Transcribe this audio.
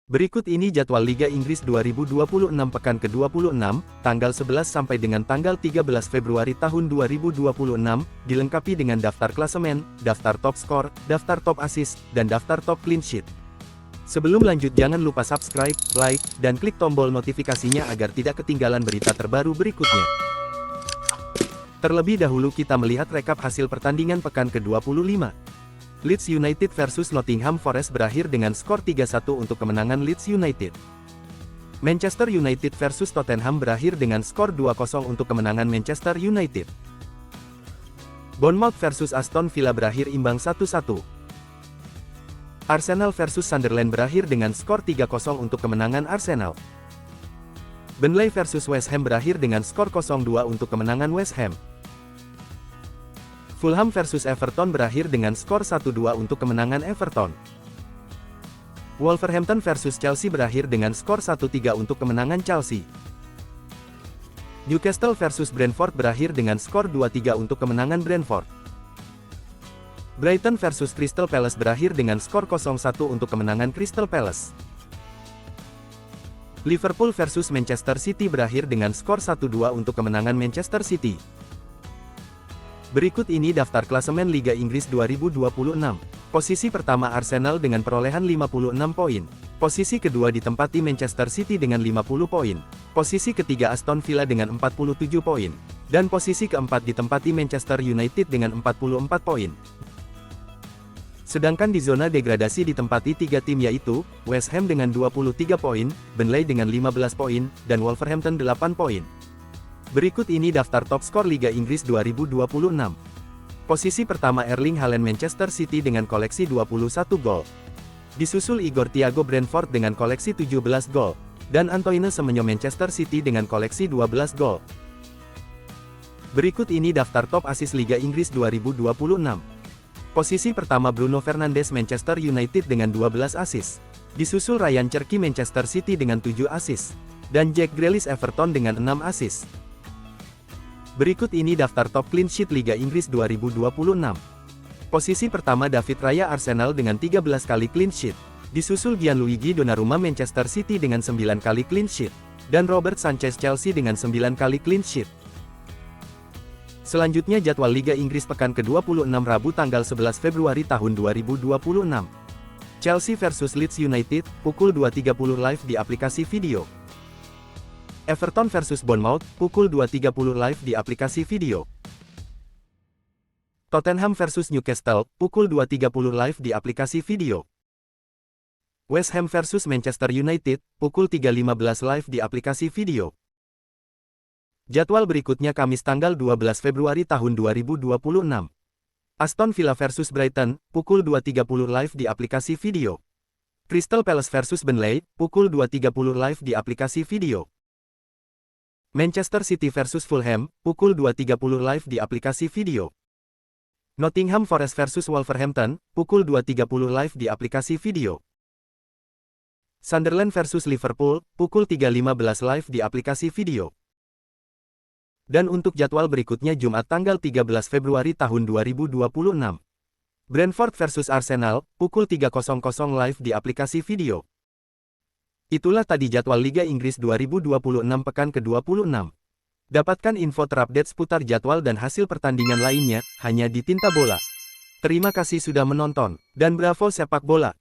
Berikut ini jadwal Liga Inggris 2026 pekan ke-26, tanggal 11 sampai dengan tanggal 13 Februari tahun 2026, dilengkapi dengan daftar klasemen, daftar top skor, daftar top assist, dan daftar top clean sheet. Sebelum lanjut jangan lupa subscribe, like, dan klik tombol notifikasinya agar tidak ketinggalan berita terbaru berikutnya. Terlebih dahulu kita melihat rekap hasil pertandingan pekan ke-25. Leeds United versus Nottingham Forest berakhir dengan skor 3-1 untuk kemenangan Leeds United. Manchester United versus Tottenham berakhir dengan skor 2-0 untuk kemenangan Manchester United. Bournemouth versus Aston Villa berakhir imbang 1-1. Arsenal versus Sunderland berakhir dengan skor 3-0 untuk kemenangan Arsenal. Burnley versus West Ham berakhir dengan skor 0-2 untuk kemenangan West Ham. Fulham versus Everton berakhir dengan skor 1-2 untuk kemenangan Everton. Wolverhampton versus Chelsea berakhir dengan skor 1-3 untuk kemenangan Chelsea. Newcastle versus Brentford berakhir dengan skor 2-3 untuk kemenangan Brentford. Brighton versus Crystal Palace berakhir dengan skor 0-1 untuk kemenangan Crystal Palace. Liverpool versus Manchester City berakhir dengan skor 1-2 untuk kemenangan Manchester City. Berikut ini daftar klasemen Liga Inggris 2026. Posisi pertama Arsenal dengan perolehan 56 poin. Posisi kedua ditempati Manchester City dengan 50 poin. Posisi ketiga Aston Villa dengan 47 poin. Dan posisi keempat ditempati Manchester United dengan 44 poin. Sedangkan di zona degradasi ditempati tiga tim yaitu, West Ham dengan 23 poin, Burnley dengan 15 poin, dan Wolverhampton 8 poin. Berikut ini daftar top skor Liga Inggris 2026. Posisi pertama Erling Haaland Manchester City dengan koleksi 21 gol. Disusul Igor Thiago Brentford dengan koleksi 17 gol. Dan Antoine Semenyo Manchester City dengan koleksi 12 gol. Berikut ini daftar top assist Liga Inggris 2026. Posisi pertama Bruno Fernandes Manchester United dengan 12 assist. Disusul Ryan Cherky Manchester City dengan 7 assist. Dan Jack Grealish Everton dengan 6 assist. Berikut ini daftar top clean sheet Liga Inggris 2026. Posisi pertama David Raya Arsenal dengan 13 kali clean sheet. Disusul Gianluigi Donnarumma Manchester City dengan 9 kali clean sheet. Dan Robert Sanchez Chelsea dengan 9 kali clean sheet. Selanjutnya jadwal Liga Inggris pekan ke-26 Rabu tanggal 11 Februari tahun 2026. Chelsea versus Leeds United, pukul 2.30 live di aplikasi video. Everton versus Bournemouth, pukul 2.30 live di aplikasi video. Tottenham versus Newcastle, pukul 2.30 live di aplikasi video. West Ham versus Manchester United, pukul 3.15 live di aplikasi video. Jadwal berikutnya Kamis tanggal 12 Februari tahun 2026. Aston Villa versus Brighton, pukul 2.30 live di aplikasi video. Crystal Palace versus Burnley, pukul 2.30 live di aplikasi video. Manchester City versus Fulham, pukul 2.30 live di aplikasi video. Nottingham Forest versus Wolverhampton, pukul 2.30 live di aplikasi video. Sunderland versus Liverpool, pukul 3.15 live di aplikasi video. Dan untuk jadwal berikutnya Jumat tanggal 13 Februari tahun 2026. Brentford versus Arsenal, pukul 3.00 live di aplikasi video. Itulah tadi jadwal Liga Inggris 2026 pekan ke-26. Dapatkan info terupdate seputar jadwal dan hasil pertandingan lainnya, hanya di Tinta Bola. Terima kasih sudah menonton, dan bravo sepak bola!